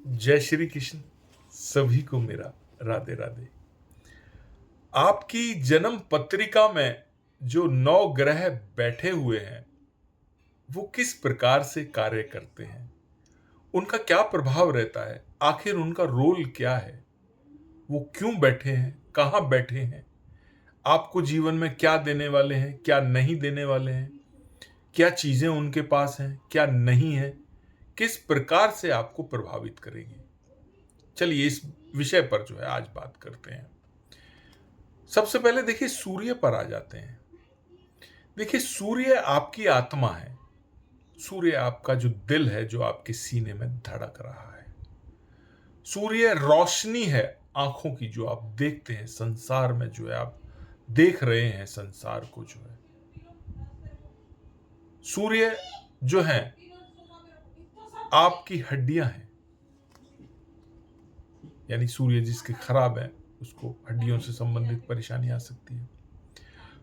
जय श्री कृष्ण। सभी को मेरा राधे राधे। आपकी जन्म पत्रिका में जो 9 ग्रह बैठे हुए हैं वो किस प्रकार से कार्य करते हैं, उनका क्या प्रभाव रहता है, आखिर उनका रोल क्या है, वो क्यों बैठे हैं, कहां बैठे हैं, आपको जीवन में क्या देने वाले हैं, क्या नहीं देने वाले हैं, क्या चीजें उनके पास हैं, क्या नहीं है, किस प्रकार से आपको प्रभावित करेंगे। चलिए इस विषय पर जो है आज बात करते हैं। सबसे पहले देखिए सूर्य पर आ जाते हैं। देखिए सूर्य आपकी आत्मा है। सूर्य आपका जो दिल है, जो आपके सीने में धड़क रहा है। सूर्य रोशनी है आंखों की, जो आप देखते हैं संसार में, जो है आप देख रहे हैं संसार को। जो है सूर्य जो है आपकी हड्डियां हैं, यानी सूर्य जिसके खराब है उसको हड्डियों से संबंधित परेशानी आ सकती है।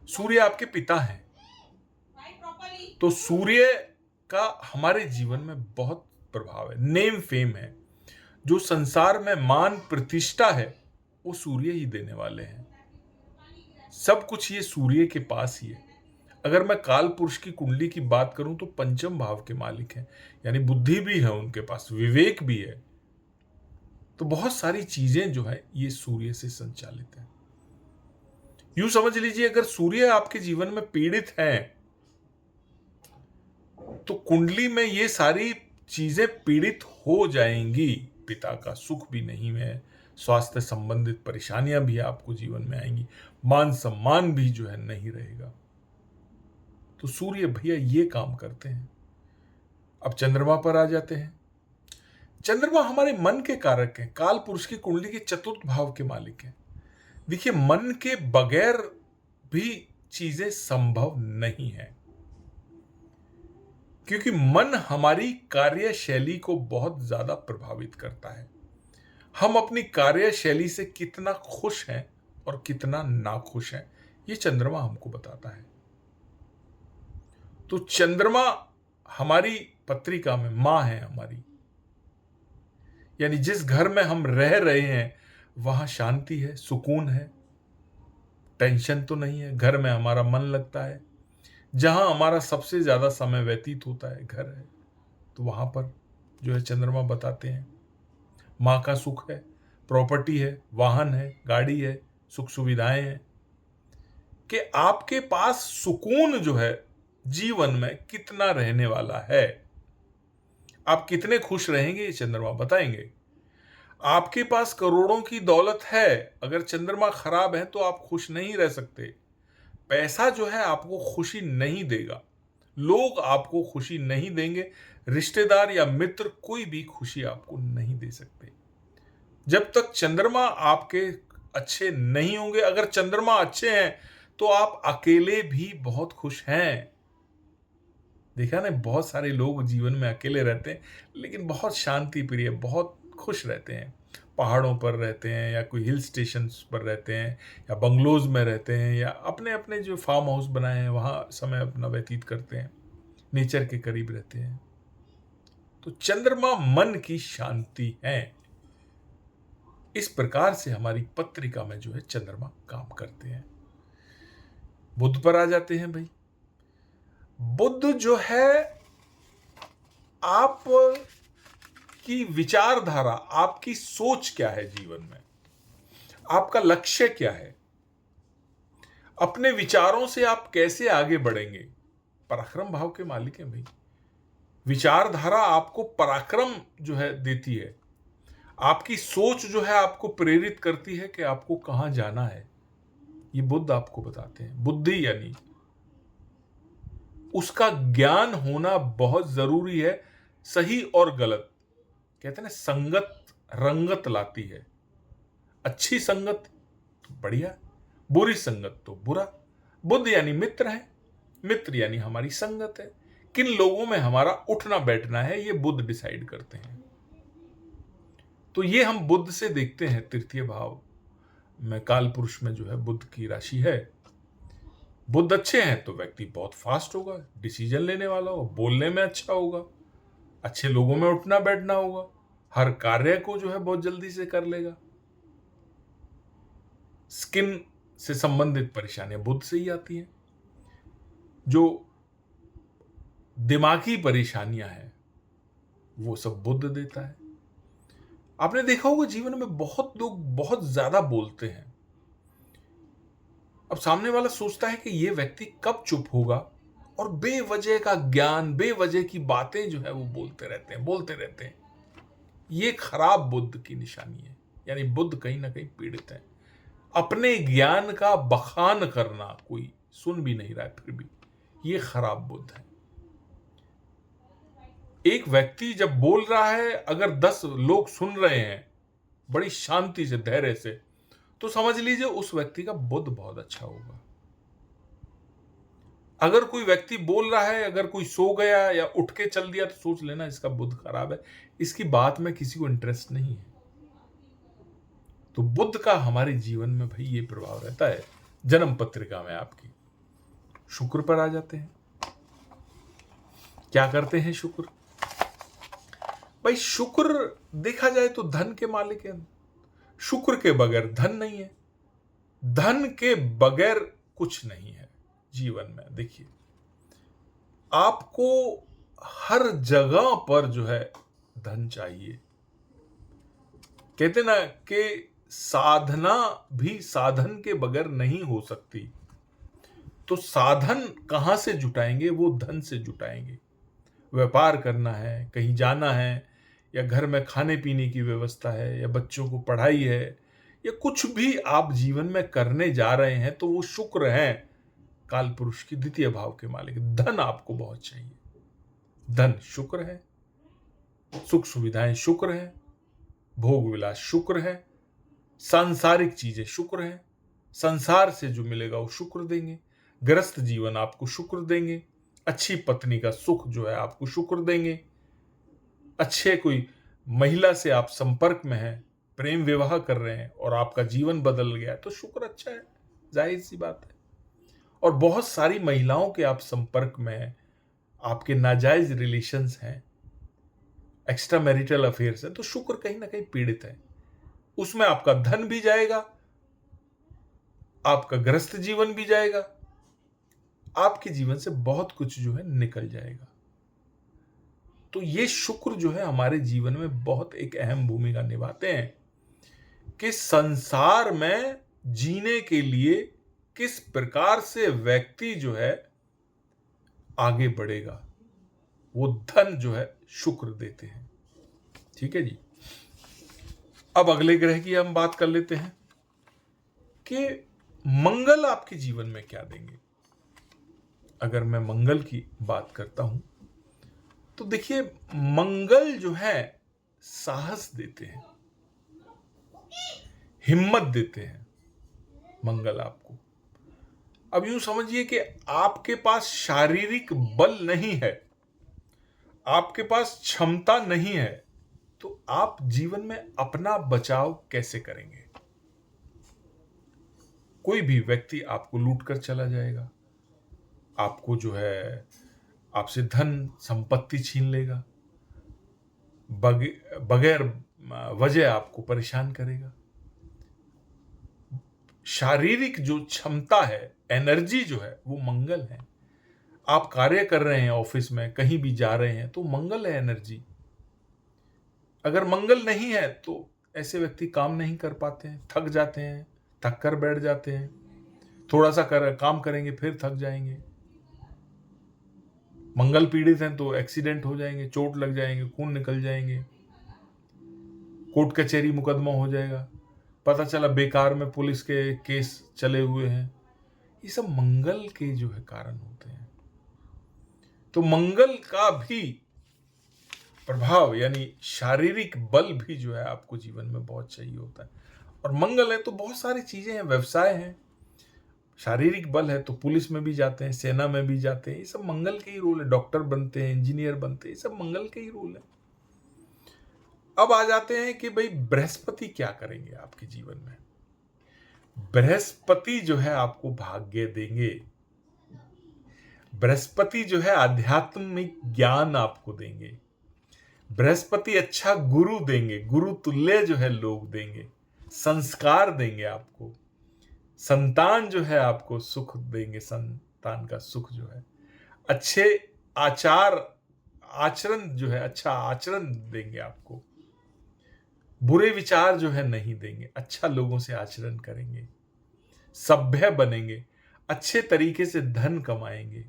सूर्य आपके पिता हैं, तो सूर्य का हमारे जीवन में बहुत प्रभाव है, नेम फेम है। जो संसार में मान प्रतिष्ठा है वो सूर्य ही देने वाले हैं। सब कुछ ये सूर्य के पास ही है। अगर मैं काल पुरुष की कुंडली की बात करूं तो पंचम भाव के मालिक हैं, यानी बुद्धि भी है उनके पास, विवेक भी है। तो बहुत सारी चीजें जो है ये सूर्य से संचालित है। यूं समझ लीजिए, अगर सूर्य आपके जीवन में पीड़ित है तो कुंडली में ये सारी चीजें पीड़ित हो जाएंगी। पिता का सुख भी नहीं है, स्वास्थ्य संबंधित परेशानियां भी आपको जीवन में आएंगी, मान सम्मान भी जो है नहीं रहेगा। तो सूर्य भैया ये काम करते हैं। अब चंद्रमा पर आ जाते हैं। चंद्रमा हमारे मन के कारक हैं, काल पुरुष की कुंडली के चतुर्थ भाव के मालिक हैं। देखिए मन के बगैर भी चीजें संभव नहीं है, क्योंकि मन हमारी कार्यशैली को बहुत ज्यादा प्रभावित करता है। हम अपनी कार्यशैली से कितना खुश हैं और कितना नाखुश हैं, ये चंद्रमा हमको बताता है। तो चंद्रमा हमारी पत्रिका में मां है हमारी, यानी जिस घर में हम रह रहे हैं वहां शांति है, सुकून है, टेंशन तो नहीं है, घर में हमारा मन लगता है। जहां हमारा सबसे ज्यादा समय व्यतीत होता है घर है, तो वहां पर जो है चंद्रमा बताते हैं माँ का सुख है, प्रॉपर्टी है, वाहन है, गाड़ी है, सुख सुविधाएं हैं, कि आपके पास सुकून जो है जीवन में कितना रहने वाला है, आप कितने खुश रहेंगे ये चंद्रमा बताएंगे। आपके पास करोड़ों की दौलत है, अगर चंद्रमा खराब है तो आप खुश नहीं रह सकते। पैसा जो है आपको खुशी नहीं देगा, लोग आपको खुशी नहीं देंगे, रिश्तेदार या मित्र कोई भी खुशी आपको नहीं दे सकते जब तक चंद्रमा आपके अच्छे नहीं होंगे। अगर चंद्रमा अच्छे हैं तो आप अकेले भी बहुत खुश हैं। देखा ना, बहुत सारे लोग जीवन में अकेले रहते हैं लेकिन बहुत शांति प्रिय, बहुत खुश रहते हैं। पहाड़ों पर रहते हैं या कोई हिल स्टेशन पर रहते हैं या बंगलोज में रहते हैं या अपने अपने जो फार्म हाउस बनाए हैं वहां समय अपना व्यतीत करते हैं, नेचर के करीब रहते हैं। तो चंद्रमा मन की शांति है। इस प्रकार से हमारी पत्रिका में जो है चंद्रमा काम करते हैं। बुध पर आ जाते हैं भाई। बुध जो है आप की विचारधारा, आपकी सोच क्या है जीवन में, आपका लक्ष्य क्या है, अपने विचारों से आप कैसे आगे बढ़ेंगे। पराक्रम भाव के मालिक हैं भाई। विचारधारा आपको पराक्रम जो है देती है। आपकी सोच जो है आपको प्रेरित करती है कि आपको कहां जाना है। ये बुद्ध आपको बताते हैं। बुद्धि यानी उसका ज्ञान होना बहुत जरूरी है। सही और गलत, कहते हैं ना, संगत रंगत लाती है। अच्छी संगत तो बढ़िया, बुरी संगत तो बुरा। बुद्ध यानी मित्र है, मित्र यानी हमारी संगत है। किन लोगों में हमारा उठना बैठना है ये बुद्ध डिसाइड करते हैं। तो ये हम बुद्ध से देखते हैं। तृतीय भाव में काल पुरुष में जो है बुद्ध की राशि है। बुद्ध अच्छे हैं तो व्यक्ति बहुत फास्ट होगा, डिसीजन लेने वाला होगा, बोलने में अच्छा होगा, अच्छे लोगों में उठना बैठना होगा, हर कार्य को जो है बहुत जल्दी से कर लेगा। स्किन से संबंधित परेशानियां बुध से ही आती हैं। जो दिमागी परेशानियां हैं वो सब बुध देता है। आपने देखा होगा जीवन में बहुत लोग बहुत ज्यादा बोलते हैं। अब सामने वाला सोचता है कि ये व्यक्ति कब चुप होगा, और बेवजह का ज्ञान, बेवजह की बातें जो है वो बोलते रहते हैं। ये खराब बुद्ध की निशानी है। यानी बुद्ध कहीं ना कहीं पीड़ित है। अपने ज्ञान का बखान करना कोई सुन भी नहीं रहा है फिर भी, ये खराब बुद्ध है। एक व्यक्ति जब बोल रहा है, अगर 10 लोग सुन रहे हैं बड़ी शांति से, धैर्य से, तो समझ लीजिए उस व्यक्ति का बुद्ध बहुत अच्छा होगा। अगर कोई व्यक्ति बोल रहा है, अगर कोई सो गया या उठ के चल दिया, तो सोच लेना इसका बुद्ध खराब है, इसकी बात में किसी को इंटरेस्ट नहीं है। तो बुद्ध का हमारे जीवन में भाई ये प्रभाव रहता है। जन्म पत्रिका में आपकी शुक्र पर आ जाते हैं। क्या करते हैं शुक्र? भाई शुक्र देखा जाए तो धन के मालिक है। शुक्र के बगैर धन नहीं है, धन के बगैर कुछ नहीं है जीवन में। देखिए, आपको हर जगह पर जो है धन चाहिए। कहते ना कि साधना भी साधन के बगैर नहीं हो सकती। तो साधन कहां से जुटाएंगे? वो धन से जुटाएंगे। व्यापार करना है, कहीं जाना है, या घर में खाने पीने की व्यवस्था है, या बच्चों को पढ़ाई है, या कुछ भी आप जीवन में करने जा रहे हैं, तो वो शुक्र है, काल पुरुष की द्वितीय भाव के मालिक। धन आपको बहुत चाहिए। धन शुक्र है, सुख सुविधाएं शुक्र है, भोग विलास शुक्र है, सांसारिक चीजें शुक्र है, संसार से जो मिलेगा वो शुक्र देंगे, गृहस्थ जीवन आपको शुक्र देंगे, अच्छी पत्नी का सुख जो है आपको शुक्र देंगे, अच्छे कोई महिला से आप संपर्क में हैं, प्रेम विवाह कर रहे हैं और आपका जीवन बदल गया, तो शुक्र अच्छा है, जाहिर सी बात है। और बहुत सारी महिलाओं के आप संपर्क में हैं, आपके नाजायज रिलेशंस हैं, एक्स्ट्रा मैरिटल अफेयर्स हैं, तो शुक्र कहीं ना कहीं पीड़ित है। उसमें आपका धन भी जाएगा, आपका गृहस्थ जीवन भी जाएगा, आपके जीवन से बहुत कुछ जो है निकल जाएगा। तो ये शुक्र जो है हमारे जीवन में बहुत एक अहम भूमिका निभाते हैं कि संसार में जीने के लिए किस प्रकार से व्यक्ति जो है आगे बढ़ेगा, वो धन जो है शुक्र देते हैं। ठीक है जी। अब अगले ग्रह की हम बात कर लेते हैं कि मंगल आपके जीवन में क्या देंगे। अगर मैं मंगल की बात करता हूं तो देखिए, मंगल जो है साहस देते हैं, हिम्मत देते हैं मंगल आपको। अब यूं समझिए कि आपके पास शारीरिक बल नहीं है, आपके पास क्षमता नहीं है, तो आप जीवन में अपना बचाव कैसे करेंगे? कोई भी व्यक्ति आपको लूट कर चला जाएगा, आपको जो है आपसे धन संपत्ति छीन लेगा, बगैर वजह आपको परेशान करेगा। शारीरिक जो क्षमता है, एनर्जी जो है, वो मंगल है। आप कार्य कर रहे हैं ऑफिस में, कहीं भी जा रहे हैं, तो मंगल है एनर्जी। अगर मंगल नहीं है तो ऐसे व्यक्ति काम नहीं कर पाते हैं, थक जाते हैं, थक कर बैठ जाते हैं, थोड़ा सा काम करेंगे फिर थक जाएंगे। मंगल पीड़ित हैं तो एक्सीडेंट हो जाएंगे, चोट लग जाएंगे, खून निकल जाएंगे, कोर्ट कचहरी मुकदमा हो जाएगा, पता चला बेकार में पुलिस के केस चले हुए हैं। ये सब मंगल के जो है कारण होते हैं। तो मंगल का भी प्रभाव यानी शारीरिक बल भी जो है आपको जीवन में बहुत चाहिए होता है। और मंगल है तो बहुत सारी चीजें हैं, व्यवसाय हैं, शारीरिक बल है तो पुलिस में भी जाते हैं, सेना में भी जाते हैं, ये सब मंगल के ही रोल है। डॉक्टर बनते हैं, इंजीनियर बनते हैं, ये सब मंगल के ही रोल है। अब आ जाते हैं कि भाई बृहस्पति क्या करेंगे आपके जीवन में। बृहस्पति जो है आपको भाग्य देंगे, बृहस्पति जो है आध्यात्मिक ज्ञान आपको देंगे, बृहस्पति अच्छा गुरु देंगे, गुरु तुल्य जो है लोग देंगे, संस्कार देंगे आपको, संतान जो है आपको सुख देंगे, संतान का सुख जो है, अच्छे आचरण जो है, अच्छा आचरण देंगे आपको, बुरे विचार जो है नहीं देंगे, अच्छा लोगों से आचरण करेंगे, सभ्य बनेंगे, अच्छे तरीके से धन कमाएंगे,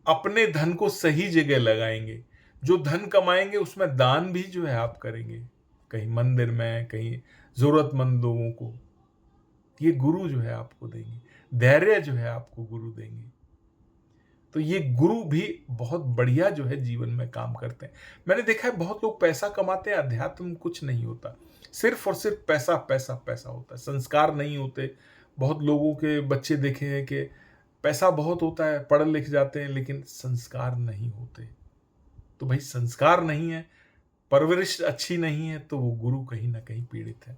अपने धन को सही जगह लगाएंगे, जो धन कमाएंगे उसमें दान भी जो है आप करेंगे, कहीं मंदिर में, कहीं जरूरतमंद लोगों को, ये गुरु जो है आपको देंगे, धैर्य जो है आपको गुरु देंगे। तो ये गुरु भी बहुत बढ़िया जो है जीवन में काम करते हैं। मैंने देखा है बहुत लोग पैसा कमाते हैं, अध्यात्म में कुछ नहीं होता, सिर्फ और सिर्फ पैसा पैसा पैसा होता है, संस्कार नहीं होते। बहुत लोगों के बच्चे देखे हैं कि पैसा बहुत होता है, पढ़ लिख जाते हैं, लेकिन संस्कार नहीं होते। तो भाई संस्कार नहीं है, परवरिश अच्छी नहीं है, तो वो गुरु कहीं ना कहीं पीड़ित है,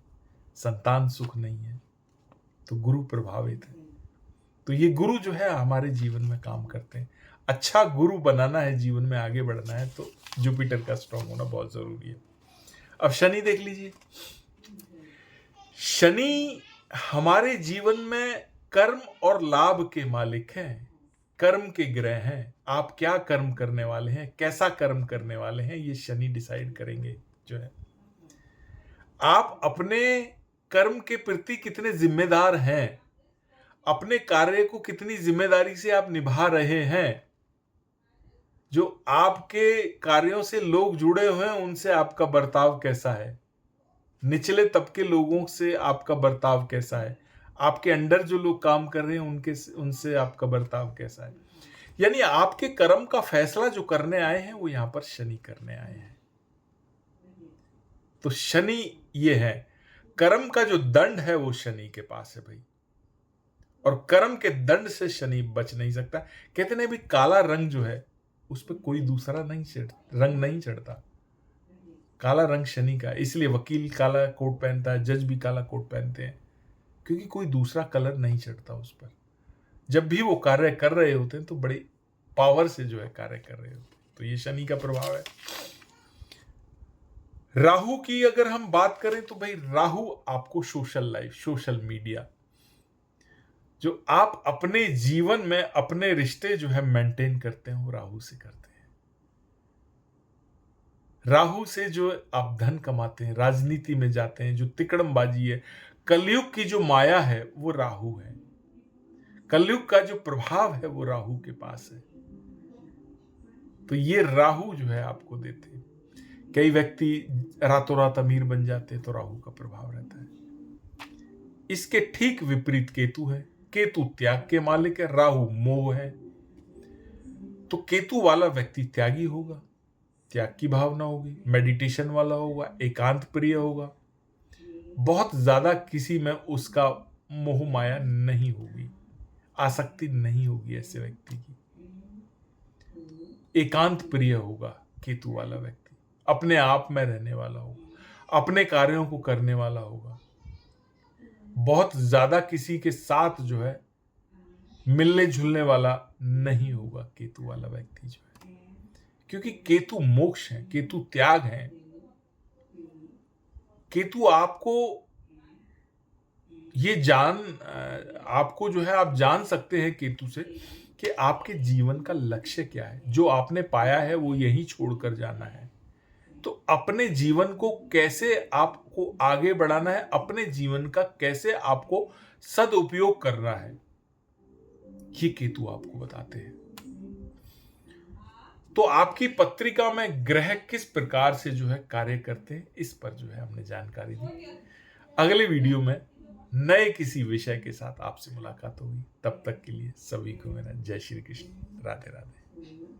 संतान सुख नहीं है, तो गुरु प्रभावित है। तो ये गुरु जो है हमारे जीवन में काम करते हैं। अच्छा गुरु बनाना है, जीवन में आगे बढ़ना है, तो जुपिटर का स्ट्रांग होना बहुत जरूरी है। अब शनि देख लीजिए। शनि हमारे जीवन में कर्म और लाभ के मालिक हैं, कर्म के ग्रह हैं। आप क्या कर्म करने वाले हैं, कैसा कर्म करने वाले हैं, ये शनि डिसाइड करेंगे जो है। आप अपने कर्म के प्रति कितने जिम्मेदार हैं, अपने कार्य को कितनी जिम्मेदारी से आप निभा रहे हैं, जो आपके कार्यों से लोग जुड़े हुए हैं उनसे आपका बर्ताव कैसा है, निचले तबके लोगों से आपका बर्ताव कैसा है, आपके अंडर जो लोग काम कर रहे हैं उनसे आपका बर्ताव कैसा है। यानी आपके कर्म का फैसला जो करने आए हैं वो यहां पर शनि करने आए हैं। तो शनि ये है, कर्म का जो दंड है वो शनि के पास है भाई, और कर्म के दंड से शनि बच नहीं सकता। कहते नहीं भी काला रंग जो है उस पर कोई दूसरा रंग नहीं चढ़ता, काला रंग शनि का। इसलिए वकील काला कोट पहनता है, जज भी काला कोट पहनते हैं, क्योंकि कोई दूसरा कलर नहीं चढ़ता उस पर। जब भी वो कार्य कर रहे होते हैं तो बड़ी पावर से जो है कार्य कर रहे होते हैं। तो ये शनि का प्रभाव है। राहु की अगर हम बात करें तो भाई राहु आपको सोशल लाइफ, सोशल मीडिया, जो आप अपने जीवन में अपने रिश्ते जो है मेंटेन करते हैं वो राहु से करते हैं। राहु से जो आप धन कमाते हैं, राजनीति में जाते हैं, जो तिकड़मबाजी है, कलयुग की जो माया है वो राहु है, कलयुग का जो प्रभाव है वो राहु के पास है। तो ये राहु जो है आपको देते हैं। कई व्यक्ति रातों रात अमीर बन जाते हैं तो राहु का प्रभाव रहता है। इसके ठीक विपरीत केतु है, केतु त्याग के मालिक है, राहु मोह है। तो केतु वाला व्यक्ति त्यागी होगा, त्याग की भावना होगी, मेडिटेशन वाला होगा, एकांत प्रिय होगा, बहुत ज्यादा किसी में उसका मोह माया नहीं होगी, आसक्ति नहीं होगी ऐसे व्यक्ति की। एकांत प्रिय होगा केतु वाला व्यक्ति, अपने आप में रहने वाला होगा, अपने कार्यों को करने वाला होगा, बहुत ज्यादा किसी के साथ जो है मिलने जुलने वाला नहीं होगा केतु वाला व्यक्ति जो है, क्योंकि केतु मोक्ष है, केतु त्याग है। केतु आपको आपको जो है आप जान सकते हैं केतु से कि आपके जीवन का लक्ष्य क्या है, जो आपने पाया है वो यहीं छोड़कर जाना है। तो अपने जीवन को कैसे आपको आगे बढ़ाना है, अपने जीवन का कैसे आपको सदुपयोग करना है, ये केतु आपको बताते हैं। तो आपकी पत्रिका में ग्रह किस प्रकार से जो है कार्य करते हैं, इस पर जो है हमने जानकारी दी। अगले वीडियो में नए किसी विषय के साथ आपसे मुलाकात होगी। तब तक के लिए सभी को मेरा जय श्री कृष्ण, राधे राधे।